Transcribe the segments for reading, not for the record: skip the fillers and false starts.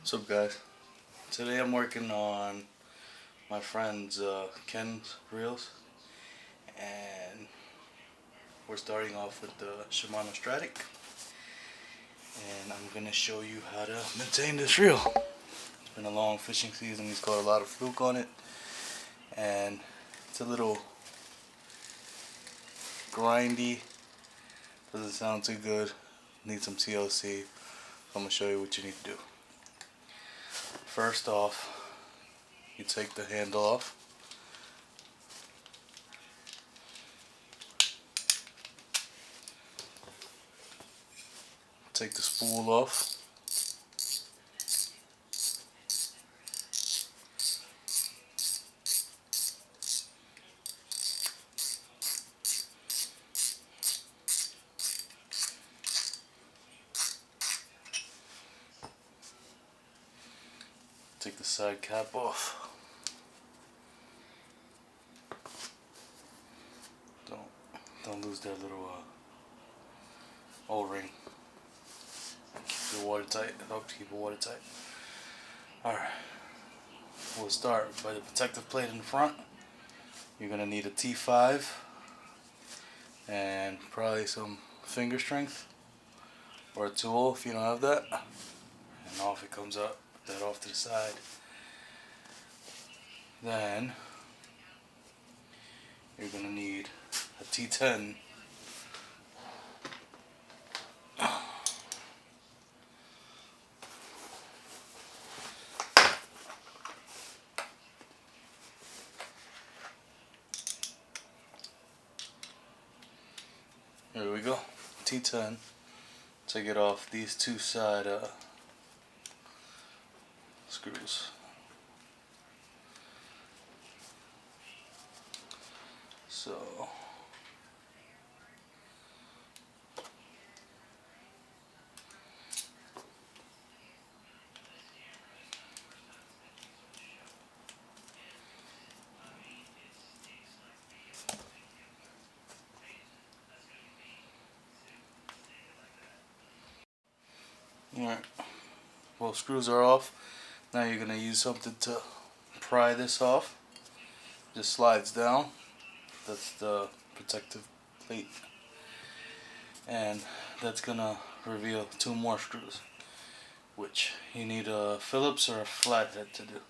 What's up, guys? Today I'm working on my friend's Ken's reels, and we're starting off with the Shimano Stradic, and I'm gonna show you how to maintain this reel. It's been a long fishing season. He's caught a lot of fluke on it, and it's a little grindy. Doesn't sound too good. Need some TLC. I'm gonna show you what you need to do. First off, you take the handle off. Take the spool off. Take the side cap off. Don't lose that little O-ring. Keep it watertight. It helps keep it watertight. Alright. We'll start by the protective plate in the front. You're gonna need a T5 and probably some finger strength or a tool if you don't have that. And off it comes up. Put that off to the side. Then you're gonna need a T10. Here we go, T10. Take it off these two side screws. So alright, well, screws are off. Now you're going to use something to pry this off. Just slides down. That's the protective plate. And that's going to reveal two more screws, which you need a Phillips or a flathead to do.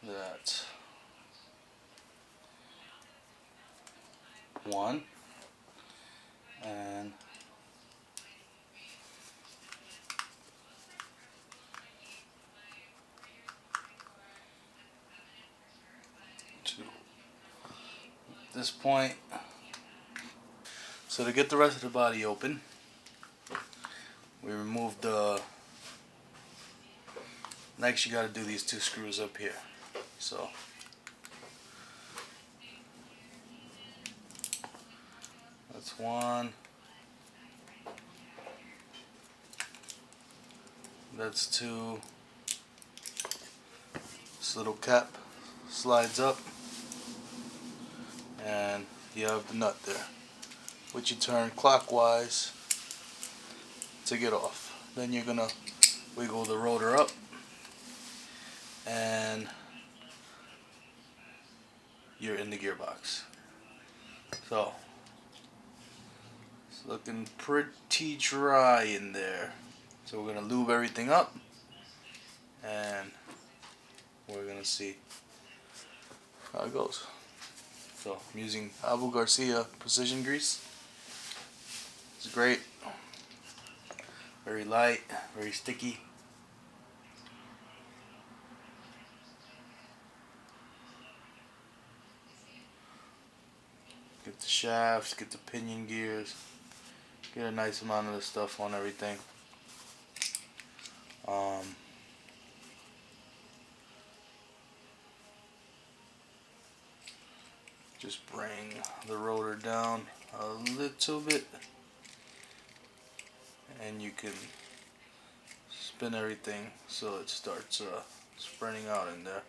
That's one, and two. At this point, so to get the rest of the body open, we remove the, next you got to do these two screws up here. So that's one, that's two. This little cap slides up and you have the nut there, which you turn clockwise to get off. Then you're gonna wiggle the rotor up and you're in the gearbox. So it's looking pretty dry in there. So we're gonna lube everything up and we're gonna see how it goes. So I'm using Abu Garcia precision grease. It's great. Very light, very sticky. Get the shafts, get the pinion gears, get a nice amount of the stuff on everything. Just bring the rotor down a little bit and you can spin everything so it starts spreading out in there.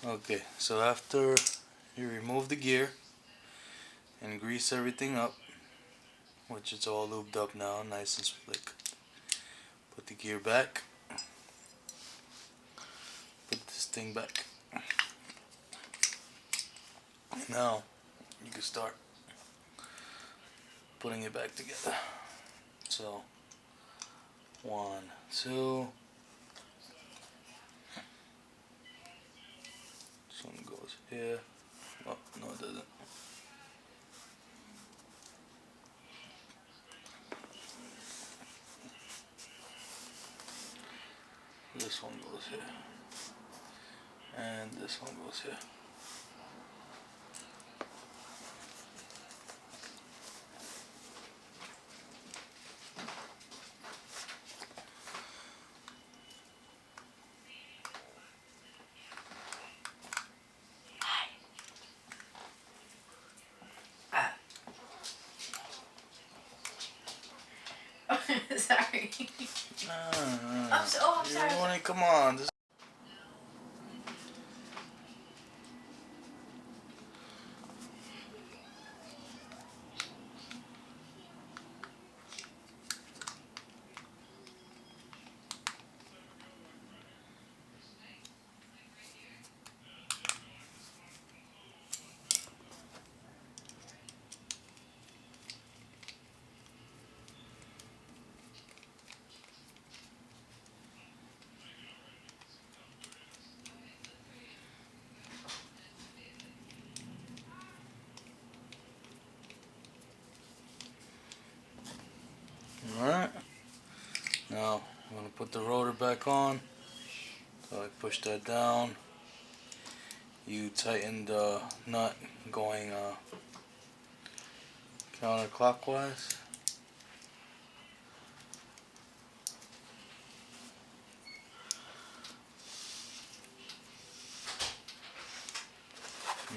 Okay, so after you remove the gear and grease everything up, which it's all lubed up now, nice and slick, put the gear back, put this thing back. Now you can start putting it back together. So 1, 2. This one goes here. Oh, no it doesn't. This one goes here. And this one goes here. Sorry. I'm sorry. You wanna come on. Alright. Now I'm gonna put the rotor back on. So I push that down. You tighten the nut going counterclockwise.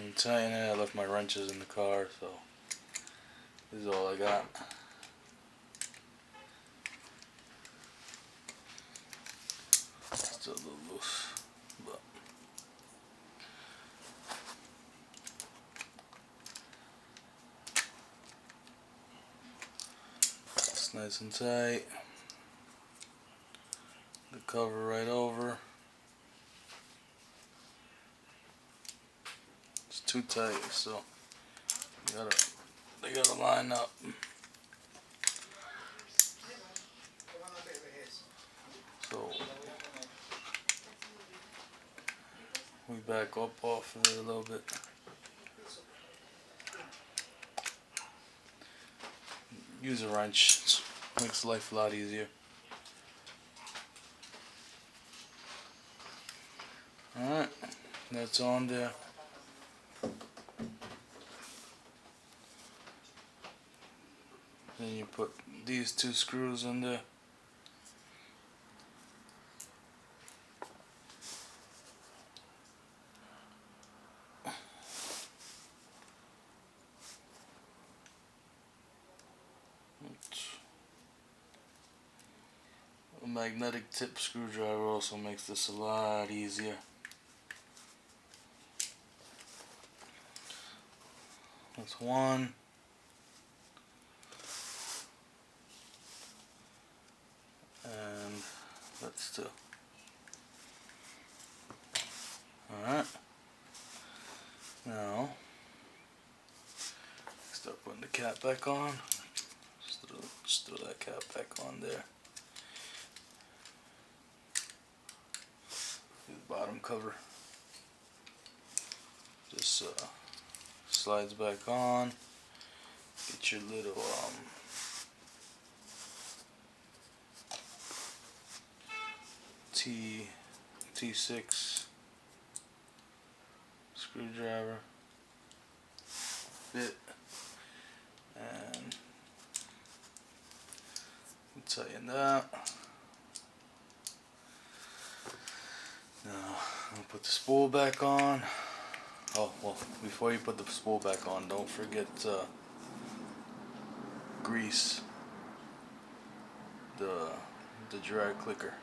You tighten it. I left my wrenches in the car, so this is all I got. Still a little loose, but it's nice and tight. The cover right over. It's too tight, so they gotta line up. So we back up off of it a little bit. Use a wrench, makes life a lot easier. Alright, that's on there. Then you put these 2 screws in there. A magnetic tip screwdriver also makes this a lot easier. That's 1. And that's 2. Alright. Now, start putting the cap back on. Just throw that cap back on there. The bottom cover just slides back on. Get your little T6 screwdriver bit, and tighten that. Now I'm gonna put the spool back on. Oh well, before you put the spool back on, don't forget to grease the drag clicker.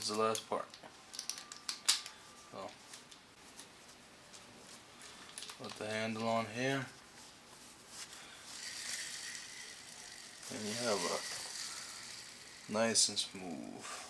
is the last part. So, put the handle on here. And you have a nice and smooth